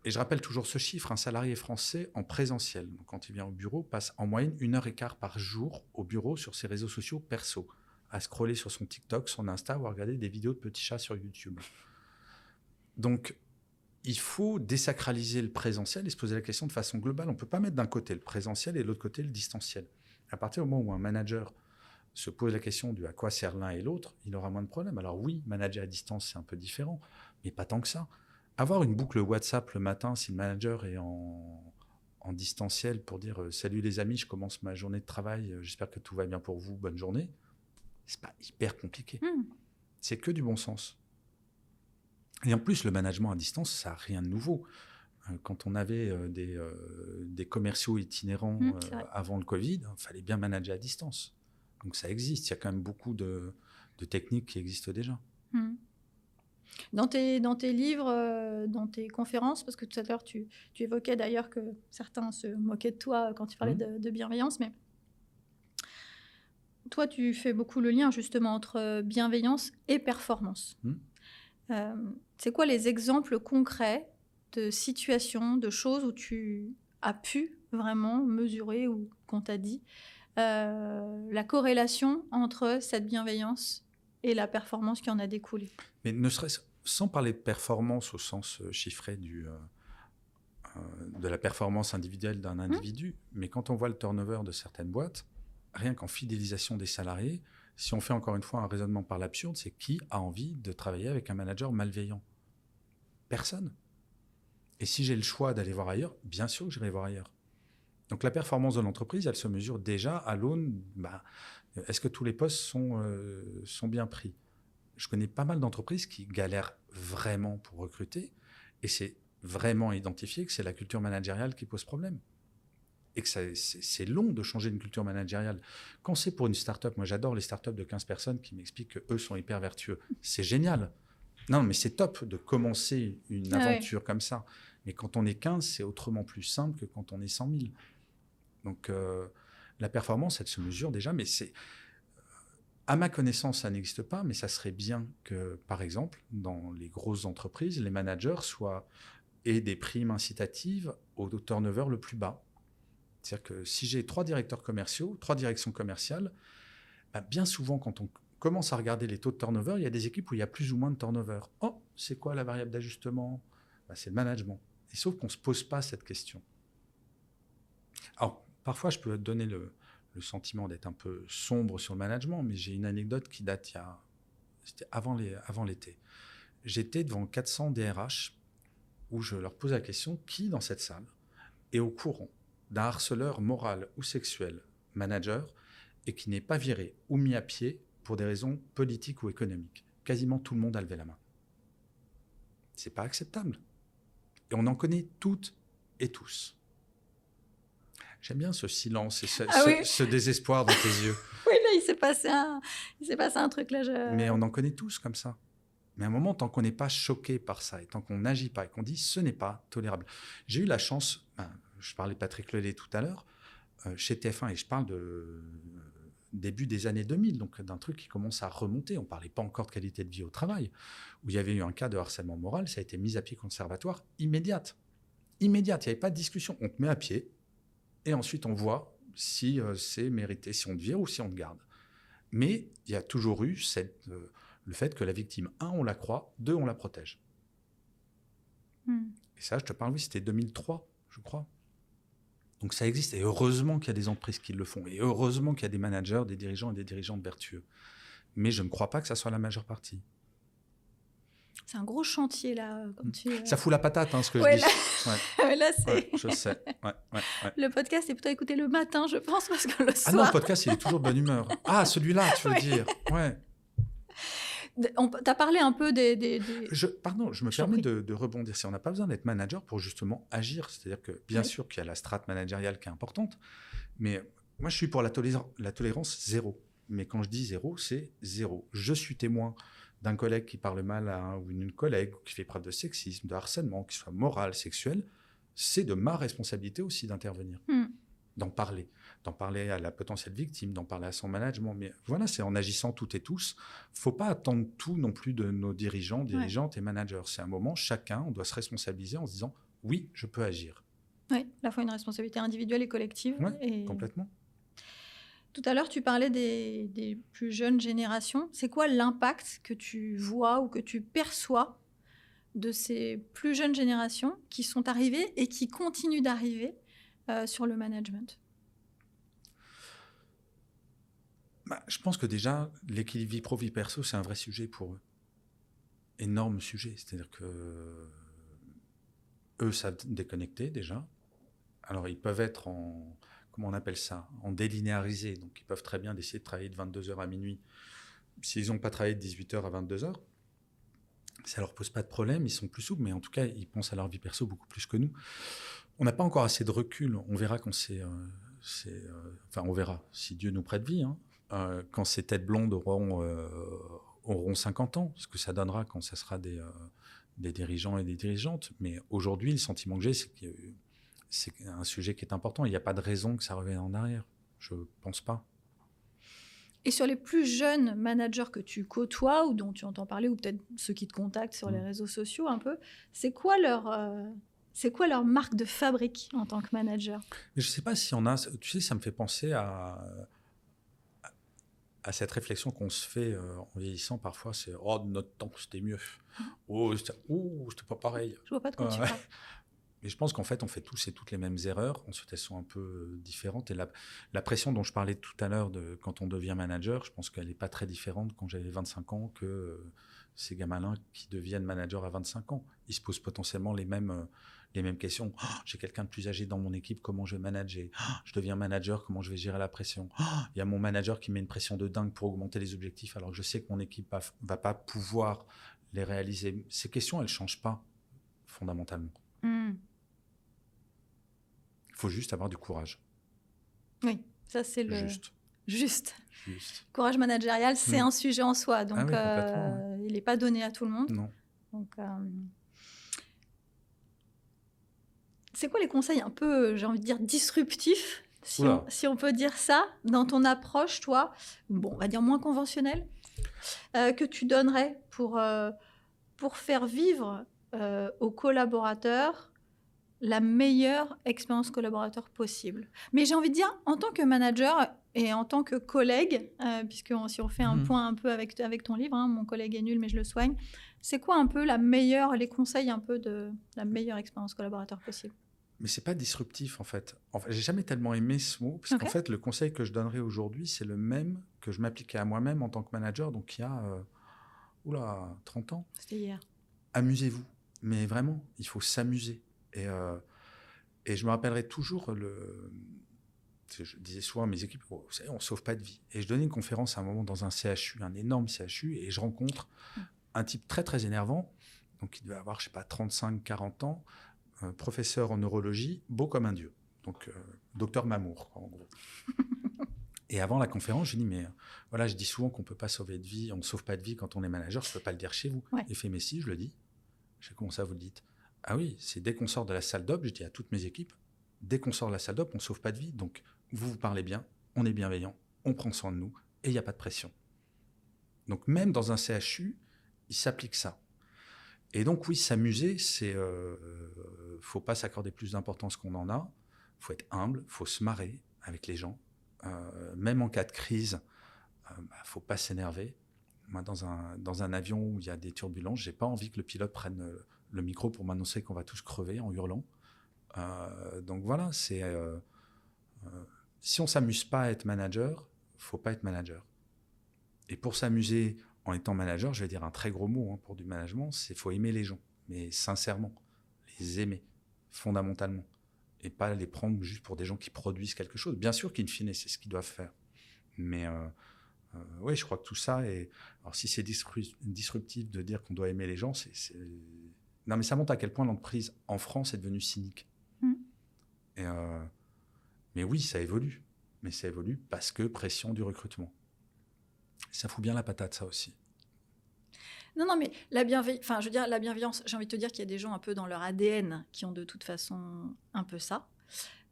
Et je rappelle toujours ce chiffre, un salarié français en présentiel, donc quand il vient au bureau, passe en moyenne 1h15 par jour au bureau sur ses réseaux sociaux perso, à scroller sur son TikTok, son Insta ou à regarder des vidéos de petits chats sur YouTube. Donc, il faut désacraliser le présentiel et se poser la question de façon globale. On ne peut pas mettre d'un côté le présentiel et de l'autre côté le distanciel. À partir du moment où un manager se pose la question de à quoi sert l'un et l'autre, il aura moins de problèmes. Alors oui, manager à distance, c'est un peu différent, mais pas tant que ça. Avoir une boucle WhatsApp le matin, si le manager est en distanciel pour dire « Salut les amis, je commence ma journée de travail, j'espère que tout va bien pour vous, bonne journée », c'est pas hyper compliqué. C'est que du bon sens. Et en plus, le management à distance, ça n'a rien de nouveau. Quand on avait des commerciaux itinérants avant le Covid, il fallait bien manager à distance. Donc ça existe, il y a quand même beaucoup de techniques qui existent déjà. Dans tes livres, dans tes conférences, parce que tout à l'heure tu évoquais d'ailleurs que certains se moquaient de toi quand tu parlais de bienveillance, mais toi tu fais beaucoup le lien justement entre bienveillance et performance. C'est quoi les exemples concrets de situations, de choses où tu as pu vraiment mesurer ou qu'on t'a dit la corrélation entre cette bienveillance et la performance qui en a découlé? Mais ne serait-ce sans parler de performance au sens chiffré de la performance individuelle d'un individu, mais quand on voit le turnover de certaines boîtes, rien qu'en fidélisation des salariés, si on fait encore une fois un raisonnement par l'absurde, c'est qui a envie de travailler avec un manager malveillant ? Personne. Et si j'ai le choix d'aller voir ailleurs, bien sûr que j'irai voir ailleurs. Donc la performance de l'entreprise, elle se mesure déjà à l'aune, est-ce que tous les postes sont bien pris ? Je connais pas mal d'entreprises qui galèrent vraiment pour recruter, et c'est vraiment identifié que c'est la culture managériale qui pose problème. Et que c'est long de changer une culture managériale. Quand c'est pour une start-up, moi j'adore les start-up de 15 personnes qui m'expliquent qu'eux sont hyper vertueux. C'est génial. Non, mais c'est top de commencer une aventure comme ça. Mais quand on est 15, c'est autrement plus simple que quand on est 100 000. Donc la performance, elle se mesure déjà, mais c'est... À ma connaissance, ça n'existe pas, mais ça serait bien que, par exemple, dans les grosses entreprises, les managers aient des primes incitatives au turnover le plus bas. C'est-à-dire que si j'ai 3 directeurs commerciaux, 3 directions commerciales, bien souvent, quand on commence à regarder les taux de turnover, il y a des équipes où il y a plus ou moins de turnover. Oh, c'est quoi la variable d'ajustement ? C'est le management. Et sauf qu'on ne se pose pas cette question. Alors, parfois, je peux donner le sentiment d'être un peu sombre sur le management, mais j'ai une anecdote qui date c'était avant l'été. J'étais devant 400 DRH où je leur pose la question, qui dans cette salle est au courant d'un harceleur moral ou sexuel manager et qui n'est pas viré ou mis à pied pour des raisons politiques ou économiques? Quasiment tout le monde a levé la main. C'est pas acceptable. Et on en connaît toutes et tous. J'aime bien ce silence et ce désespoir dans tes yeux. Oui, là, il s'est passé un truc là. Mais on en connaît tous comme ça. Mais à un moment, tant qu'on n'est pas choqué par ça et tant qu'on n'agit pas et qu'on dit ce n'est pas tolérable. J'ai eu la chance, je parlais de Patrick Lelay tout à l'heure, chez TF1, et je parle de début des années 2000, donc d'un truc qui commence à remonter. On ne parlait pas encore de qualité de vie au travail, où il y avait eu un cas de harcèlement moral, ça a été mis à pied conservatoire immédiate. Immédiate, il n'y avait pas de discussion. On te met à pied et ensuite on voit si c'est mérité, si on te vire ou si on te garde. Mais il y a toujours eu le fait que la victime, 1, on la croit, 2, on la protège. Et ça, je te parle, oui, c'était 2003, je crois. Donc ça existe, et heureusement qu'il y a des entreprises qui le font, et heureusement qu'il y a des managers, des dirigeants et des dirigeantes vertueux. Mais je ne crois pas que ça soit la majeure partie. C'est un gros chantier, là. Comme ça fout la patate, ce que je dis. Là, c'est... Ouais, je sais. Ouais. Le podcast est plutôt écouté le matin, je pense, parce que le soir... Ah non, le podcast, il est toujours de bonne humeur. Ah, celui-là, tu veux dire. Ouais. Tu as parlé un peu des... Pardon, je me permets de rebondir. Si on n'a pas besoin d'être manager pour justement agir. C'est-à-dire que, bien sûr qu'il y a la strate managériale qui est importante, mais moi, je suis pour la tolérance 0. Mais quand je dis 0, c'est 0. Je suis témoin d'un collègue qui parle mal ou une collègue qui fait preuve de sexisme, de harcèlement, qui soit moral, sexuel. C'est de ma responsabilité aussi d'intervenir, d'en parler à la potentielle victime, d'en parler à son management. Mais voilà, c'est en agissant toutes et tous. Il ne faut pas attendre tout non plus de nos dirigeants, dirigeantes et managers. C'est un moment, chacun, on doit se responsabiliser en se disant « oui, je peux agir ». Oui, à la fois une responsabilité individuelle et collective. Oui, complètement. Tout à l'heure, tu parlais des plus jeunes générations. C'est quoi l'impact que tu vois ou que tu perçois de ces plus jeunes générations qui sont arrivées et qui continuent d'arriver sur le management? Je pense que déjà, l'équilibre vie pro, vie perso, c'est un vrai sujet pour eux. Énorme sujet. C'est-à-dire que eux savent déconnecter déjà. Alors, ils peuvent être comment on appelle ça, en délinéarisé. Donc, ils peuvent très bien décider de travailler de 22h à minuit. S'ils n'ont pas travaillé de 18h à 22h, ça ne leur pose pas de problème, ils sont plus souples, mais en tout cas, ils pensent à leur vie perso beaucoup plus que nous. On n'a pas encore assez de recul. On verra quand on verra, si Dieu nous prête vie, quand ces têtes blondes auront 50 ans, ce que ça donnera quand ça sera des dirigeants et des dirigeantes. Mais aujourd'hui, le sentiment que j'ai, c'est que c'est un sujet qui est important. Il n'y a pas de raison que ça revienne en arrière. Je ne pense pas. Et sur les plus jeunes managers que tu côtoies ou dont tu entends parler, ou peut-être ceux qui te contactent sur les réseaux sociaux un peu, c'est quoi leur marque de fabrique en tant que manager? Je ne sais pas si on a... Tu sais, ça me fait penser à cette réflexion qu'on se fait en vieillissant parfois. C'est « Oh, de notre temps, c'était mieux. Oh, c'était pas pareil. » Je vois pas de quoi tu parles. Mais je pense qu'en fait, on fait tous et toutes les mêmes erreurs. Ensuite, elles sont un peu différentes. Et la pression dont je parlais tout à l'heure quand on devient manager, je pense qu'elle n'est pas très différente quand j'avais 25 ans que ces gamins-là qui deviennent managers à 25 ans. Ils se posent potentiellement les mêmes questions. Oh, j'ai quelqu'un de plus âgé dans mon équipe, comment je vais manager? Oh, je deviens manager, comment je vais gérer la pression? Oh, il y a mon manager qui met une pression de dingue pour augmenter les objectifs, alors que je sais que mon équipe ne va pas pouvoir les réaliser. Ces questions, elles ne changent pas fondamentalement. Il faut juste avoir du courage. Oui, ça c'est le... Juste. Courage managérial, c'est un sujet en soi, donc il n'est pas donné à tout le monde. Non. Donc, c'est quoi les conseils un peu, j'ai envie de dire, disruptifs, si on peut dire ça, dans ton approche, toi, on va dire moins conventionnelle, que tu donnerais pour faire vivre aux collaborateurs la meilleure expérience collaborateur possible? Mais j'ai envie de dire, en tant que manager et en tant que collègue, puisque si on fait un point un peu avec ton livre, Mon collègue est nul mais je le soigne, c'est quoi un peu les conseils un peu de la meilleure expérience collaborateur possible? Mais c'est pas disruptif en fait. J'ai jamais tellement aimé ce mot, parce qu'en fait, le conseil que je donnerais aujourd'hui, c'est le même que je m'appliquais à moi-même en tant que manager, donc il y a 30 ans. C'était hier. Amusez-vous. Mais vraiment, il faut s'amuser. Et je me rappellerai toujours je disais souvent à mes équipes, vous savez, on ne sauve pas de vie. Et je donnais une conférence à un moment dans un CHU, un énorme CHU, et je rencontre un type très très énervant, donc il devait avoir, je sais pas, 35-40 ans, professeur en neurologie, beau comme un dieu. Donc, docteur Mamour, en gros. Et avant la conférence, je dis, mais voilà, je dis souvent qu'on ne peut pas sauver de vie, on ne sauve pas de vie quand on est manager, je ne peux pas le dire chez vous. Il fait, mais si, je le dis. Je sais, comment ça vous le dites? Ah oui, c'est dès qu'on sort de la salle d'op, je dis à toutes mes équipes, dès qu'on sort de la salle d'op, on ne sauve pas de vie. Donc, vous parlez bien, on est bienveillant, on prend soin de nous et il n'y a pas de pression. Donc, même dans un CHU, il s'applique ça. Et donc, oui, s'amuser, c'est... faut pas s'accorder plus d'importance qu'on en a. Il faut être humble, il faut se marrer avec les gens. Même en cas de crise, faut pas s'énerver. Moi, dans un avion où il y a des turbulences, j'ai pas envie que le pilote prenne le micro pour m'annoncer qu'on va tous crever en hurlant. Donc voilà, si on s'amuse pas à être manager, faut pas être manager. Et pour s'amuser en étant manager, je vais dire un très gros mot pour du management, c'est faut aimer les gens, mais sincèrement, les aimer fondamentalement, et pas les prendre juste pour des gens qui produisent quelque chose. Bien sûr qu'in fine, c'est ce qu'ils doivent faire, mais oui, je crois que tout ça est... Alors si c'est disruptif de dire qu'on doit aimer les gens, non, mais ça montre à quel point l'entreprise en France est devenue cynique. Mais oui, ça évolue. Mais ça évolue parce que pression du recrutement. Ça fout bien la patate, ça aussi. Non, mais la bienveillance, j'ai envie de te dire qu'il y a des gens un peu dans leur ADN qui ont de toute façon un peu ça.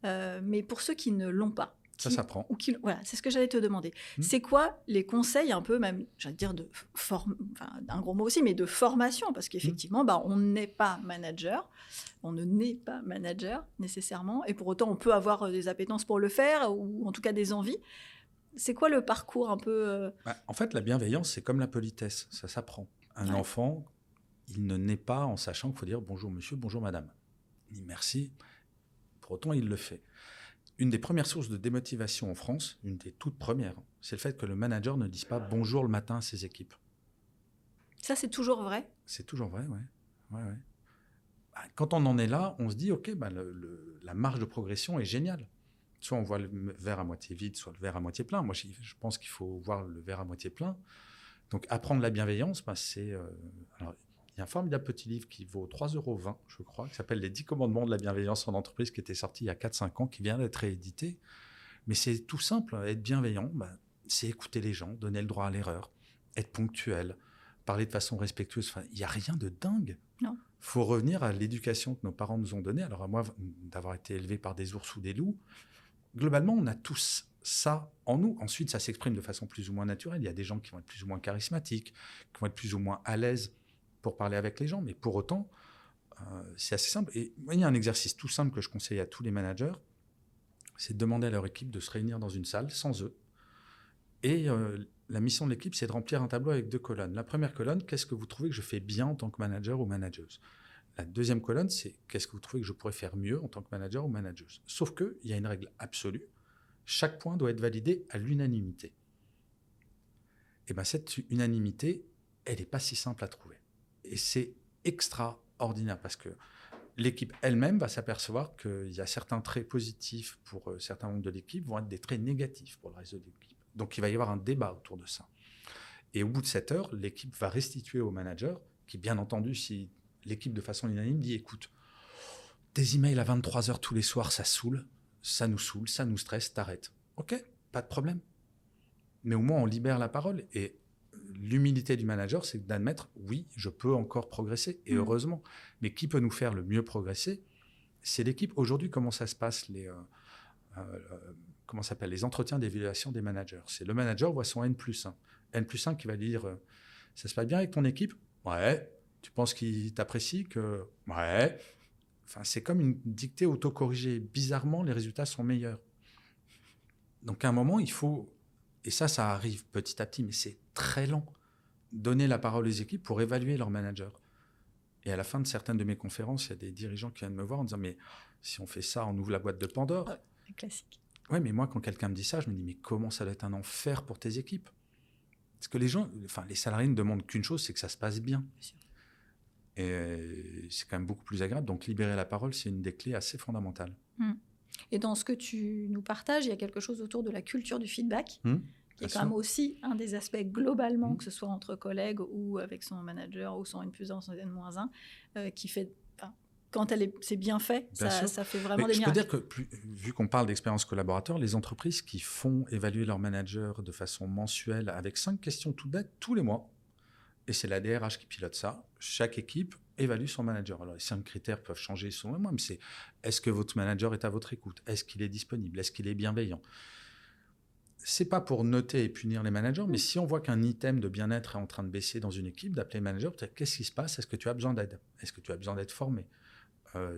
Mais pour ceux qui ne l'ont pas, ça s'apprend. Voilà, c'est ce que j'allais te demander. C'est quoi les conseils un peu, même, j'allais dire, un gros mot aussi, mais de formation? Parce qu'effectivement, on n'est pas manager. On ne naît pas manager nécessairement. Et pour autant, on peut avoir des appétences pour le faire, ou en tout cas des envies. C'est quoi le parcours un peu En fait, la bienveillance, c'est comme la politesse. Ça s'apprend. Un enfant, il ne naît pas en sachant qu'il faut dire bonjour monsieur, bonjour madame. Il dit merci. Pour autant, il le fait. Une des premières sources de démotivation en France, une des toutes premières, c'est le fait que le manager ne dise pas bonjour le matin à ses équipes. Ça, c'est toujours vrai? C'est toujours vrai, ouais. Quand on en est là, on se dit, OK, la marge de progression est géniale. Soit on voit le verre à moitié vide, soit le verre à moitié plein. Moi, je pense qu'il faut voir le verre à moitié plein. Donc, apprendre la bienveillance, c'est... alors, il y a un formidable petit livre qui vaut 3,20 €, je crois, qui s'appelle « Les 10 commandements de la bienveillance en entreprise », qui était sorti il y a 4-5 ans, qui vient d'être réédité. Mais c'est tout simple, être bienveillant, c'est écouter les gens, donner le droit à l'erreur, être ponctuel, parler de façon respectueuse. Enfin, il n'y a rien de dingue. Non. Il faut revenir à l'éducation que nos parents nous ont donnée. Alors, à moi, d'avoir été élevé par des ours ou des loups, globalement, on a tous ça en nous. Ensuite, ça s'exprime de façon plus ou moins naturelle. Il y a des gens qui vont être plus ou moins charismatiques, qui vont être plus ou moins à l'aise pour parler avec les gens. Mais pour autant, c'est assez simple. Et il y a un exercice tout simple que je conseille à tous les managers, c'est de demander à leur équipe de se réunir dans une salle sans eux. Et la mission de l'équipe, c'est de remplir un tableau avec 2 colonnes. La première colonne, qu'est-ce que vous trouvez que je fais bien en tant que manager ou manageuse? La deuxième colonne, c'est qu'est-ce que vous trouvez que je pourrais faire mieux en tant que manager ou manageuse? Sauf qu'il y a une règle absolue. Chaque point doit être validé à l'unanimité. Et cette unanimité, elle n'est pas si simple à trouver. Et c'est extraordinaire parce que l'équipe elle-même va s'apercevoir qu'il y a certains traits positifs pour certains membres de l'équipe vont être des traits négatifs pour le reste de l'équipe. Donc, il va y avoir un débat autour de ça. Et au bout de 7 heures, l'équipe va restituer au manager, qui, bien entendu, si l'équipe, de façon unanime, dit « Écoute, tes emails à 23 heures tous les soirs, ça saoule, ça nous stresse, t'arrêtes. OK, pas de problème. » Mais au moins, on libère la parole. Et l'humilité du manager, c'est d'admettre « Oui, je peux encore progresser, et heureusement. » Mais qui peut nous faire le mieux progresser? C'est l'équipe. Aujourd'hui, comment ça se passe comment ça s'appelle, les entretiens d'évaluation des managers? C'est le manager voit son N+1. N+1 qui va lui dire ça se passe bien avec ton équipe? Ouais. Tu penses qu'il t'apprécie? Ouais. Enfin, c'est comme une dictée autocorrigée. Bizarrement, les résultats sont meilleurs. Donc, à un moment, il faut, et ça arrive petit à petit, mais c'est très lent, donner la parole aux équipes pour évaluer leur manager. Et à la fin de certaines de mes conférences, il y a des dirigeants qui viennent me voir en disant mais si on fait ça, on ouvre la boîte de Pandore. Ouais, c'est classique. Ouais, mais moi, quand quelqu'un me dit ça, je me dis mais comment ça doit être un enfer pour tes équipes? Parce que les salariés ne demandent qu'une chose, c'est que ça se passe bien. Bien sûr. Et c'est quand même beaucoup plus agréable. Donc, libérer la parole, c'est une des clés assez fondamentales. Et dans ce que tu nous partages, il y a quelque chose autour de la culture du feedback, qui est quand même aussi un des aspects globalement, que ce soit entre collègues ou avec son manager ou son N+1 ou son N-1, qui fait... Quand c'est bien fait, ça fait vraiment des miracles. Je peux dire que, vu qu'on parle d'expérience collaborateur, les entreprises qui font évaluer leur manager de façon mensuelle avec 5 questions toutes bêtes tous les mois, et c'est la DRH qui pilote ça, chaque équipe évalue son manager. Alors, les 5 critères peuvent changer selon moi, mais c'est est-ce que votre manager est à votre écoute? Est-ce qu'il est disponible? Est-ce qu'il est bienveillant? C'est pas pour noter et punir les managers, mais si on voit qu'un item de bien-être est en train de baisser dans une équipe, d'appeler le manager, peut-être qu'est-ce qui se passe? Est-ce que tu as besoin d'aide? Est-ce que tu as besoin d'être formé?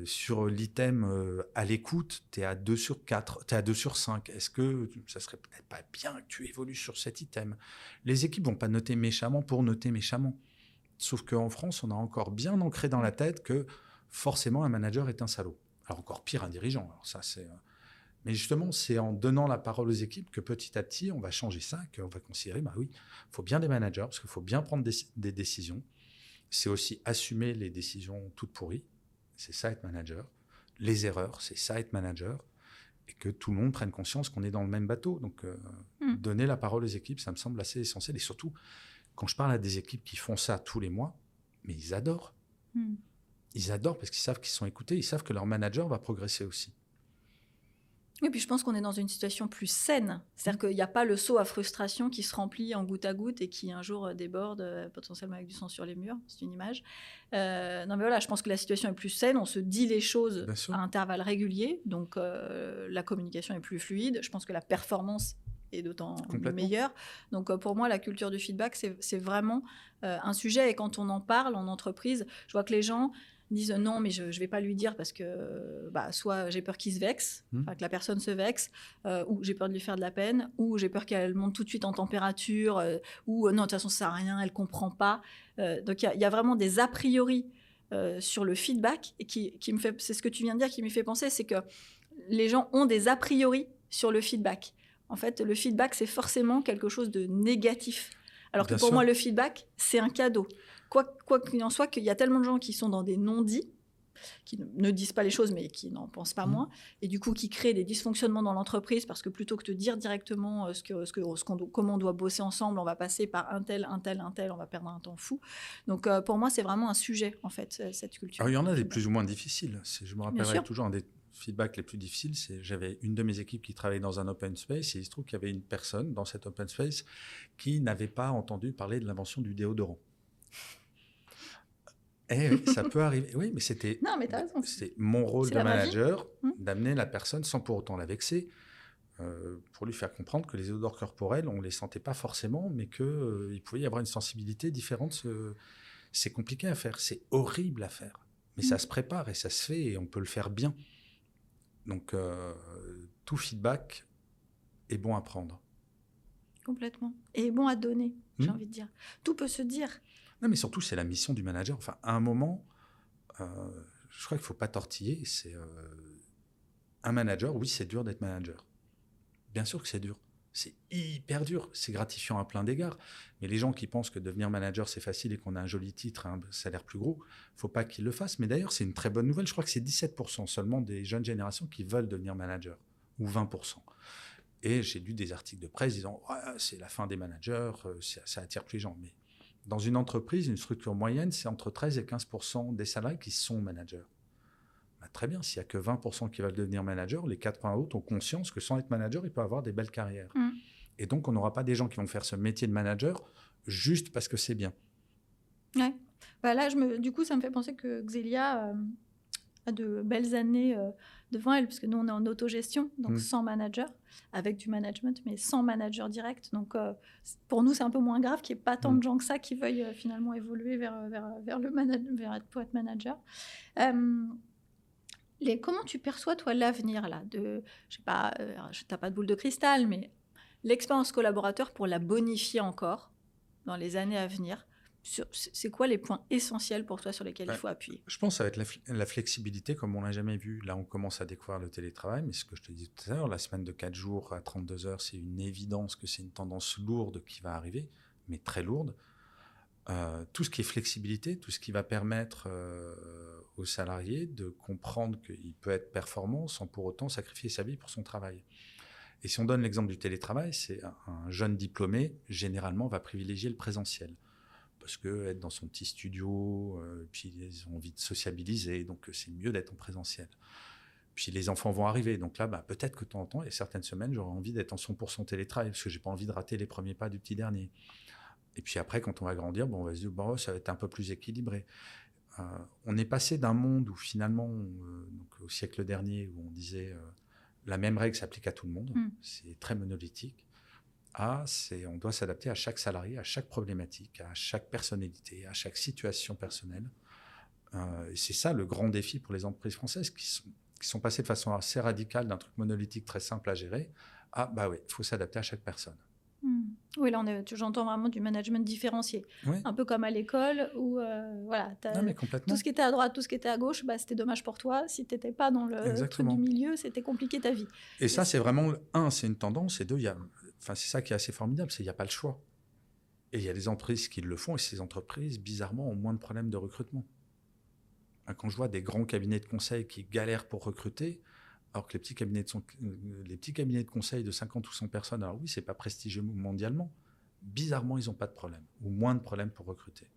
Sur l'item à l'écoute, tu es à 2 sur 4, tu es à 2 sur 5. Est-ce que ça serait peut-être pas bien que tu évolues sur cet item? Les équipes vont pas noter méchamment pour noter méchamment. Sauf qu'en France, on a encore bien ancré dans la tête que forcément un manager est un salaud. Alors encore pire, un dirigeant. Alors ça, mais justement, c'est en donnant la parole aux équipes que petit à petit, on va changer ça, qu'on va considérer, bah oui, il faut bien des managers, parce qu'il faut bien prendre des décisions. C'est aussi assumer les décisions toutes pourries. C'est ça être manager. Les erreurs, c'est ça être manager. Et que tout le monde prenne conscience qu'on est dans le même bateau. Donc, donner la parole aux équipes, ça me semble assez essentiel. Et surtout, quand je parle à des équipes qui font ça tous les mois, mais ils adorent. Ils adorent parce qu'ils savent qu'ils sont écoutés. Ils savent que leur manager va progresser aussi. Oui, puis je pense qu'on est dans une situation plus saine. C'est-à-dire qu'il n'y a pas le seau à frustration qui se remplit en goutte à goutte et qui un jour déborde potentiellement avec du sang sur les murs. C'est une image. Non, mais voilà, je pense que la situation est plus saine. On se dit les choses à intervalles réguliers. Donc, la communication est plus fluide. Je pense que la performance est d'autant meilleure. Donc, pour moi, la culture du feedback, c'est vraiment un sujet. Et quand on en parle en entreprise, je vois que les gens disent non, mais je ne vais pas lui dire parce que soit j'ai peur qu'il se vexe, que la personne se vexe, ou j'ai peur de lui faire de la peine, ou j'ai peur qu'elle monte tout de suite en température, ou non, de toute façon, ça ne sert à rien, elle ne comprend pas. Donc, il y a vraiment des a priori sur le feedback, et qui me fait, c'est ce que tu viens de dire qui me fait penser, c'est que les gens ont des a priori sur le feedback. En fait, le feedback, c'est forcément quelque chose de négatif. Alors que pour moi, le feedback, c'est un cadeau. Quoi qu'il en soit, qu'il y a tellement de gens qui sont dans des non-dits, qui ne disent pas les choses, mais qui n'en pensent pas moins, et du coup qui créent des dysfonctionnements dans l'entreprise, parce que plutôt que de dire directement comment on doit bosser ensemble, on va passer par un tel, on va perdre un temps fou. Donc pour moi, c'est vraiment un sujet, en fait, cette culture. Alors, il y en a des plus ou moins difficiles. Je me rappellerai toujours un des feedbacks les plus difficiles, j'avais une de mes équipes qui travaillait dans un open space, et il se trouve qu'il y avait une personne dans cet open space qui n'avait pas entendu parler de l'invention du déodorant. Eh oui, ça peut arriver. Oui, mais c'était mon rôle de manager d'amener la personne sans pour autant la vexer, pour lui faire comprendre que les odeurs corporelles, on ne les sentait pas forcément, mais qu'il pouvait y avoir une sensibilité différente. C'est compliqué à faire, c'est horrible à faire, mais ça se prépare et ça se fait et on peut le faire bien. Donc, tout feedback est bon à prendre. Complètement. Et bon à donner, j'ai envie de dire. Tout peut se dire. Non, mais surtout, c'est la mission du manager. Enfin, à un moment, je crois qu'il ne faut pas tortiller. C'est un manager, oui, c'est dur d'être manager. Bien sûr que c'est dur. C'est hyper dur. C'est gratifiant à plein d'égards. Mais les gens qui pensent que devenir manager, c'est facile et qu'on a un joli titre, un salaire plus gros, il ne faut pas qu'ils le fassent. Mais d'ailleurs, c'est une très bonne nouvelle. Je crois que c'est 17% seulement des jeunes générations qui veulent devenir manager, ou 20%. Et j'ai lu des articles de presse disant c'est la fin des managers, ça attire plus les gens. Mais dans une entreprise, une structure moyenne, c'est entre 13 et 15% des salariés qui sont managers. Bah, très bien, s'il n'y a que 20% qui veulent devenir manager, les 80 autres ont conscience que sans être manager, ils peuvent avoir des belles carrières. Et donc, on n'aura pas des gens qui vont faire ce métier de manager juste parce que c'est bien. Ouais. Bah là, du coup, ça me fait penser que Xelia a de belles années devant elle, parce que nous, on est en autogestion, donc sans manager, avec du management, mais sans manager direct. Donc, pour nous, c'est un peu moins grave qu'il n'y ait pas tant de gens que ça qui veuillent finalement évoluer vers pour être manager. Comment tu perçois, toi, l'avenir là, je sais pas, tu n'as pas de boule de cristal, mais l'expérience collaborateur pour la bonifier encore dans les années à venir, c'est quoi les points essentiels pour toi sur lesquels il faut appuyer? Je pense que ça va être la flexibilité comme on ne l'a jamais vu. Là, on commence à découvrir le télétravail, mais ce que je te disais tout à l'heure, la semaine de 4 jours à 32 heures, c'est une évidence que c'est une tendance lourde qui va arriver, mais très lourde. Tout ce qui est flexibilité, tout ce qui va permettre aux salariés de comprendre qu'il peut être performant sans pour autant sacrifier sa vie pour son travail. Et si on donne l'exemple du télétravail, c'est un jeune diplômé, généralement, va privilégier le présentiel. Parce qu'être dans son petit studio, puis ils ont envie de sociabiliser, donc c'est mieux d'être en présentiel. Puis les enfants vont arriver, donc là, peut-être que de temps en temps, et certaines semaines, j'aurai envie d'être en 100% télétravail, parce que je n'ai pas envie de rater les premiers pas du petit dernier. Et puis après, quand on va grandir, on va se dire, ça va être un peu plus équilibré. On est passé d'un monde où finalement, donc au siècle dernier, où on disait la même règle s'applique à tout le monde, c'est très monolithique, on doit s'adapter à chaque salarié, à chaque problématique, à chaque personnalité, à chaque situation personnelle. Et c'est ça le grand défi pour les entreprises françaises qui sont passées de façon assez radicale d'un truc monolithique très simple à gérer à, bah oui, il faut s'adapter à chaque personne. Oui, là, j'entends vraiment du management différencié. Oui. Un peu comme à l'école où voilà, tout ce qui était à droite, tout ce qui était à gauche, bah, c'était dommage pour toi. Si tu n'étais pas dans le truc du milieu, c'était compliqué ta vie. Et ça, c'est vraiment, c'est une tendance, et deux, c'est ça qui est assez formidable, c'est qu'il n'y a pas le choix. Et il y a des entreprises qui le font, et ces entreprises, bizarrement, ont moins de problèmes de recrutement. Quand je vois des grands cabinets de conseil qui galèrent pour recruter, alors que les petits cabinets de conseil de 50 ou 100 personnes, alors oui, c'est pas prestigieux mondialement, bizarrement, ils n'ont pas de problème, ou moins de problèmes pour recruter.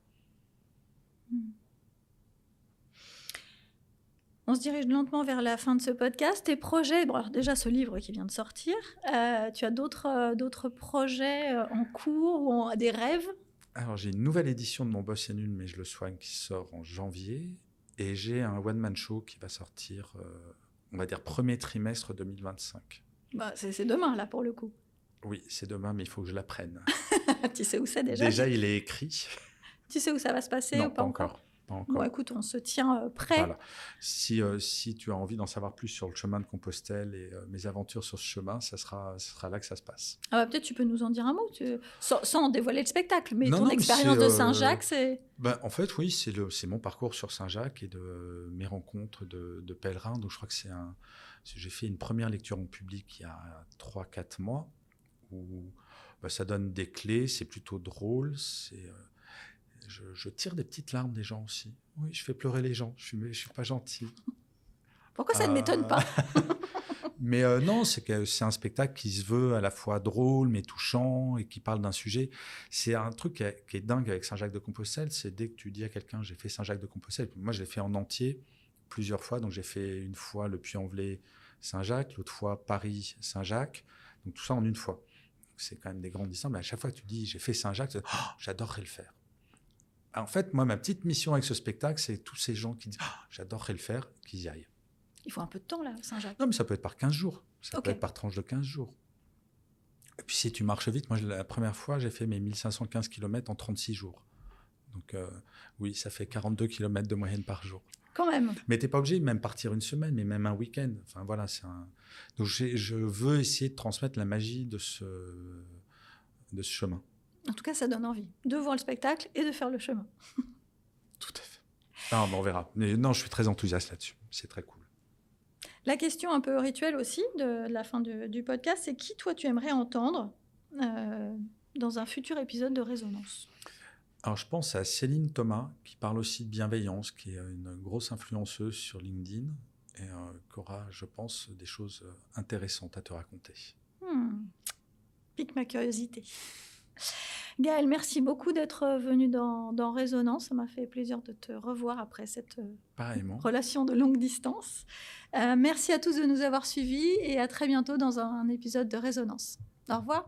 On se dirige lentement vers la fin de ce podcast. Tes projets, bon, alors déjà ce livre qui vient de sortir, tu as d'autres projets en cours ou des rêves? Alors j'ai une nouvelle édition de Mon Boss est nul, mais je le soigne, qui sort en janvier, et j'ai un one-man show qui va sortir... on va dire premier trimestre 2025. Bah, c'est demain, là, pour le coup. Oui, c'est demain, mais il faut que je l'apprenne. Tu sais où c'est déjà? Déjà, il est écrit. Tu sais où ça va se passer? Non, ou pas encore. Pas encore. Bon, écoute, on se tient prêt. Voilà. Si tu as envie d'en savoir plus sur le chemin de Compostelle et mes aventures sur ce chemin, ça sera là que ça se passe. Ah bah, peut-être tu peux nous en dire un mot, sans dévoiler le spectacle, mais ton expérience de Saint-Jacques, c'est... En fait, oui, c'est mon parcours sur Saint-Jacques et de mes rencontres de pèlerins. Donc, je crois que j'ai fait une première lecture en public il y a 3-4 mois où ça donne des clés, c'est plutôt drôle, je tire des petites larmes des gens aussi. Oui, je fais pleurer les gens, je suis pas gentil. Pourquoi ça ne m'étonne pas? Mais non, c'est un spectacle qui se veut à la fois drôle mais touchant et qui parle d'un sujet. C'est un truc qui est dingue avec Saint-Jacques-de-Compostelle, c'est dès que tu dis à quelqu'un j'ai fait Saint-Jacques-de-Compostelle, moi je l'ai fait en entier plusieurs fois, donc j'ai fait une fois le Puy-en-Velay-Saint-Jacques, l'autre fois Paris-Saint-Jacques, donc tout ça en une fois. C'est quand même des grandes distances, mais à chaque fois que tu dis j'ai fait Saint-Jacques, j'adorerais le faire. En fait, moi, ma petite mission avec ce spectacle, c'est tous ces gens qui disent « j'adorerais le faire », qu'ils y aillent. Il faut un peu de temps, là, Saint-Jacques. Non, mais ça peut être par 15 jours. Ça peut être par tranche de 15 jours. Et puis, si tu marches vite, moi, la première fois, j'ai fait mes 1515 km en 36 jours. Donc, oui, ça fait 42 km de moyenne par jour. Quand même. Mais tu n'es pas obligé de même partir une semaine, mais même un week-end. Enfin, voilà, donc, je veux essayer de transmettre la magie de ce chemin. En tout cas, ça donne envie de voir le spectacle et de faire le chemin. Tout à fait. Non, on verra. Mais non, je suis très enthousiaste là-dessus. C'est très cool. La question un peu rituelle aussi de la fin du podcast, c'est qui, toi, tu aimerais entendre dans un futur épisode de Résonance? Alors, je pense à Céline Thomas, qui parle aussi de bienveillance, qui est une grosse influenceuse sur LinkedIn et qui aura, je pense, des choses intéressantes à te raconter. Pique ma curiosité. Gaëlle, merci beaucoup d'être venu dans Résonance. Ça m'a fait plaisir de te revoir après cette relation de longue distance. Merci à tous de nous avoir suivis et à très bientôt dans un épisode de Résonance. Au revoir.